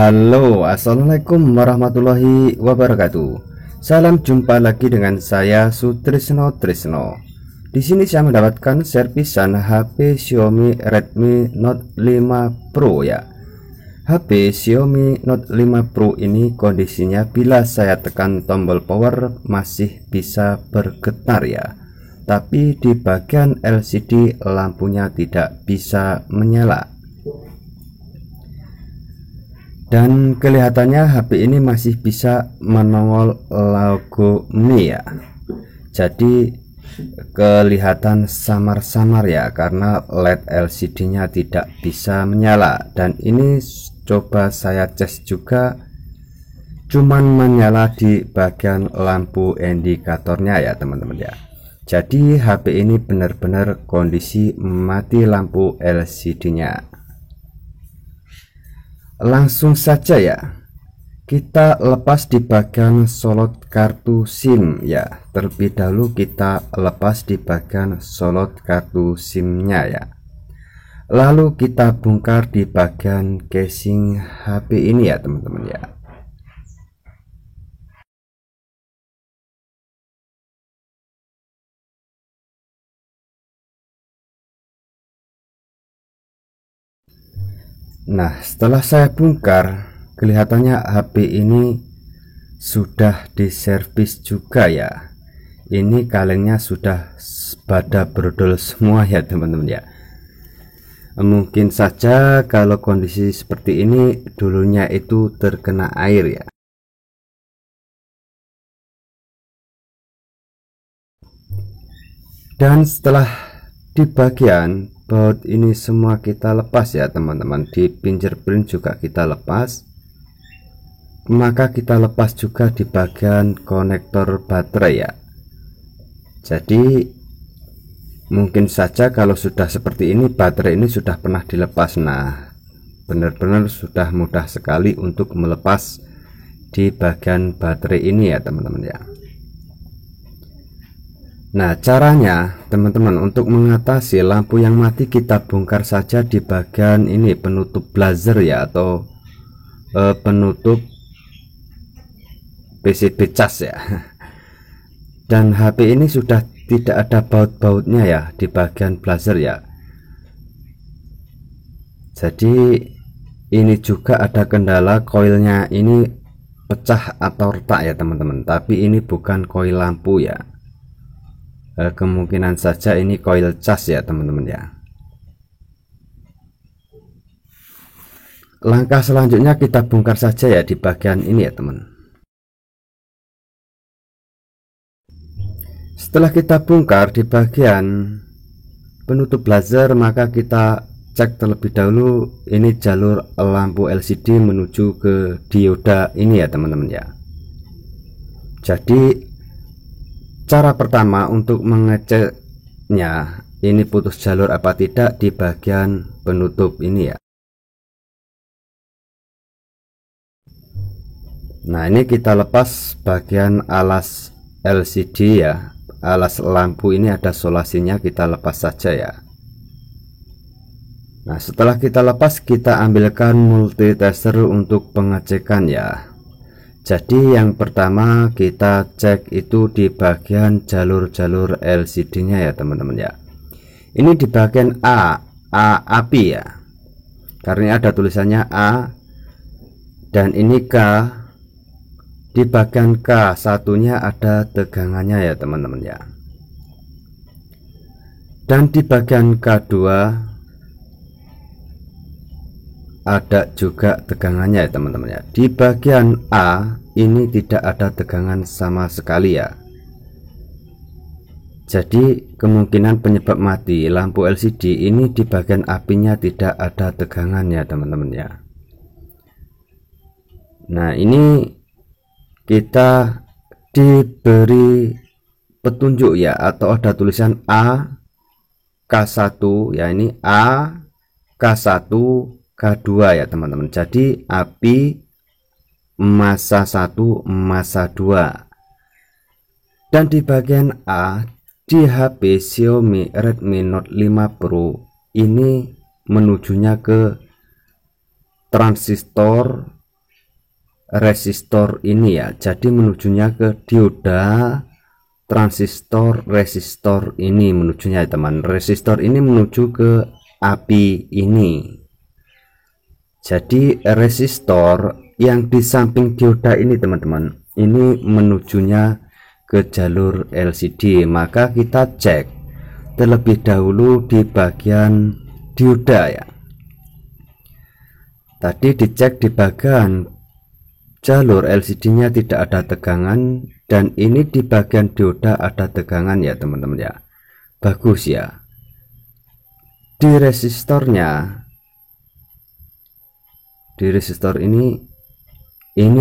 Halo, assalamualaikum warahmatullahi wabarakatuh. Salam jumpa lagi dengan saya Sutrisno Trisno. Di sini saya mendapatkan servisan HP Xiaomi Redmi Note 5 Pro ya. HP Xiaomi Note 5 Pro ini kondisinya bila saya tekan tombol power masih bisa bergetar ya. Tapi di bagian LCD lampunya tidak bisa menyala. Dan kelihatannya HP ini masih bisa menongol logo Mi ya. Jadi kelihatan samar-samar ya, karena LED LCD nya tidak bisa menyala. Dan ini coba saya cek juga, cuman menyala di bagian lampu indikatornya ya teman-teman ya. Jadi HP ini benar-benar kondisi mati lampu LCD nya. Langsung saja ya, kita lepas di bagian slot kartu SIM ya. Terlebih dahulu kita lepas di bagian slot kartu SIM-nya ya. Lalu kita bongkar di bagian casing HP ini ya teman-teman ya. Nah, setelah saya bongkar, kelihatannya HP ini sudah diservis juga ya. Ini kalengnya sudah pada brodol semua ya teman-teman ya. Mungkin saja kalau kondisi seperti ini dulunya itu terkena air ya. Dan setelah di bagian baut ini semua kita lepas ya teman-teman, di fingerprint juga kita lepas, maka kita lepas juga di bagian konektor baterai ya. Jadi mungkin saja kalau sudah seperti ini baterai ini sudah pernah dilepas. Nah, benar-benar sudah mudah sekali untuk melepas di bagian baterai ini ya teman-teman ya. Nah, caranya teman-teman untuk mengatasi lampu yang mati, kita bongkar saja di bagian ini penutup buzzer ya, atau penutup PCB cas ya. Dan HP ini sudah tidak ada baut-bautnya ya di bagian buzzer ya. Jadi ini juga ada kendala, koilnya ini pecah atau retak ya teman-teman. Tapi ini bukan koil lampu ya. Kemungkinan saja ini koil cas ya teman-teman ya. Langkah selanjutnya kita bongkar saja ya di bagian ini ya teman. Setelah kita bongkar di bagian penutup buzzer, maka kita cek terlebih dahulu ini jalur lampu LCD menuju ke dioda ini ya teman-teman ya. Jadi cara pertama untuk mengeceknya ini putus jalur apa tidak di bagian penutup ini ya. Nah, ini kita lepas bagian alas LCD ya. Alas lampu ini ada solasinya, kita lepas saja ya. Nah, setelah kita lepas, kita ambilkan multitester untuk pengecekan ya. Jadi yang pertama kita cek itu di bagian jalur-jalur LCD nya ya teman-teman ya. Ini di bagian A api ya, karena ada tulisannya A, dan ini K. Di bagian K satunya ada tegangannya ya teman-teman ya. Dan di bagian K2 ada juga tegangannya ya teman-teman ya. Di bagian A ini tidak ada tegangan sama sekali ya. Jadi kemungkinan penyebab mati lampu LCD ini di bagian apinya tidak ada tegangan ya teman-teman ya. Nah, ini kita diberi petunjuk ya, atau ada tulisan A K1 ya, ini A K1 K2 ya teman-teman. Jadi api massa 1 massa 2. Dan di bagian A di HP Xiaomi Redmi Note 5 Pro ini menujunya ke transistor resistor ini ya. Jadi menujunya ke dioda, transistor, resistor ini menujunya ya teman. Resistor ini menuju ke api ini. Jadi resistor yang di samping dioda ini teman-teman, ini menujunya ke jalur LCD. Maka kita cek terlebih dahulu di bagian dioda ya. Tadi dicek di bagian jalur LCD-nya tidak ada tegangan, dan ini di bagian dioda ada tegangan ya teman-teman ya. Bagus ya. Di resistornya, di resistor ini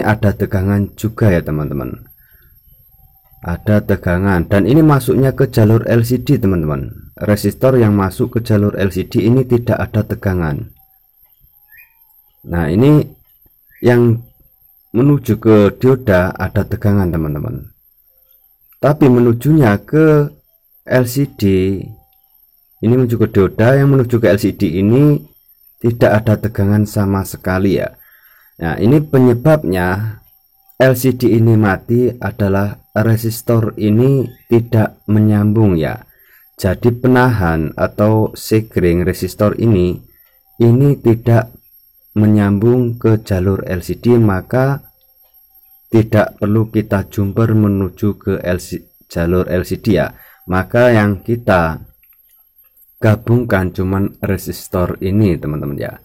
ada tegangan juga ya teman-teman. Ada tegangan, dan ini masuknya ke jalur LCD teman-teman. Resistor yang masuk ke jalur LCD ini tidak ada tegangan. Nah, ini yang menuju ke dioda ada tegangan teman-teman. Tapi menujunya ke LCD, ini menuju ke dioda, yang menuju ke LCD ini tidak ada tegangan sama sekali ya. Nah, ini penyebabnya LCD ini mati adalah resistor ini tidak menyambung ya. Jadi penahan atau sekring resistor ini tidak menyambung ke jalur LCD, maka tidak perlu kita jumper menuju ke jalur LCD ya. Maka yang kita gabungkan cuman resistor ini teman-teman ya.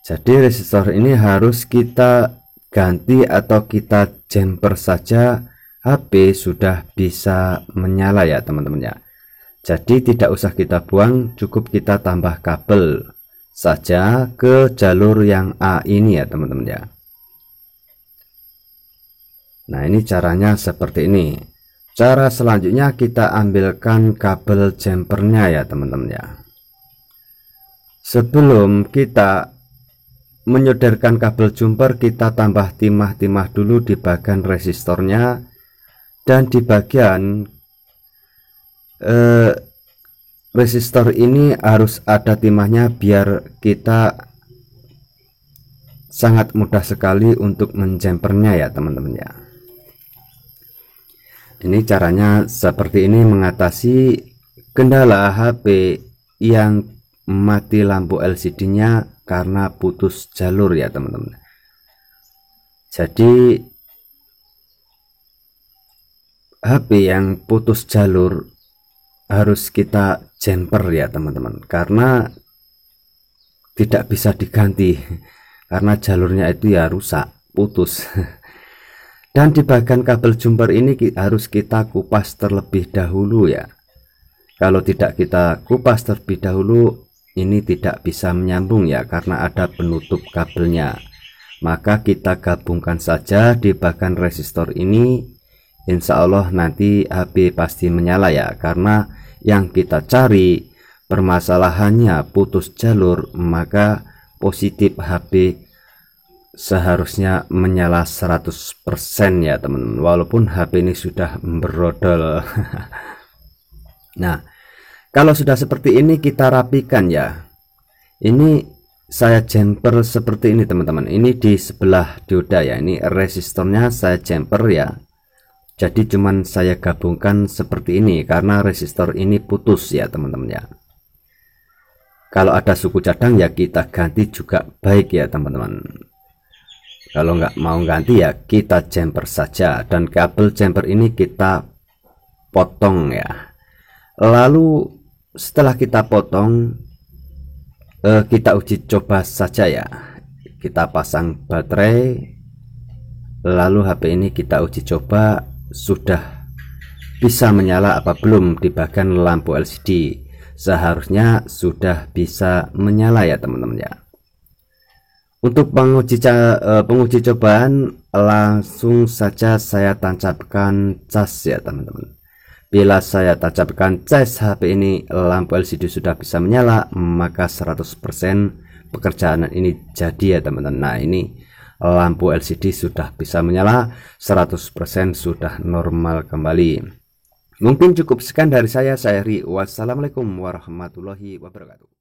Jadi resistor ini harus kita ganti atau kita jumper saja, HP sudah bisa menyala ya teman-teman ya. Jadi tidak usah kita buang, cukup kita tambah kabel saja ke jalur yang A ini ya teman-teman ya. Nah, ini caranya seperti ini. Cara selanjutnya kita ambilkan kabel jumpernya ya teman-teman ya. Sebelum kita menyodorkan kabel jumper, kita tambah timah-timah dulu di bagian resistornya, dan di bagian resistor ini harus ada timahnya biar kita sangat mudah sekali untuk menjumpernya ya teman-teman ya. Ini caranya seperti ini mengatasi kendala HP yang mati lampu LCD-nya karena putus jalur ya teman-teman. Jadi HP yang putus jalur harus kita jumper ya teman-teman, karena tidak bisa diganti karena jalurnya itu ya rusak, putus. Dan di bagian kabel jumper ini harus kita kupas terlebih dahulu ya. Kalau tidak kita kupas terlebih dahulu, ini tidak bisa menyambung ya, karena ada penutup kabelnya. Maka kita gabungkan saja di bagian resistor ini, insya Allah nanti HP pasti menyala ya. Karena yang kita cari permasalahannya putus jalur, maka positif HP seharusnya menyala 100% ya teman-teman, walaupun HP ini sudah berodol. Nah, kalau sudah seperti ini kita rapikan ya. Ini saya jumper seperti ini teman-teman. Ini di sebelah dioda ya. Ini resistornya saya jumper ya. Jadi cuman saya gabungkan seperti ini karena resistor ini putus ya teman-teman ya. Kalau ada suku cadang ya kita ganti juga baik ya teman-teman. Kalau nggak mau ganti ya kita jumper saja, dan kabel jumper ini kita potong ya. Lalu setelah kita potong, kita uji coba saja ya. Kita pasang baterai, lalu HP ini kita uji coba sudah bisa menyala apa belum di bagian lampu LCD. Seharusnya sudah bisa menyala ya teman-teman ya. Untuk penguji cobaan, langsung saja saya tancapkan cas ya teman-teman. Bila saya tancapkan cas HP ini lampu LCD sudah bisa menyala, maka 100% pekerjaan ini jadi ya teman-teman. Nah, ini lampu LCD sudah bisa menyala, 100% sudah normal kembali. Mungkin cukup sekian dari saya Ri. Wassalamualaikum warahmatullahi wabarakatuh.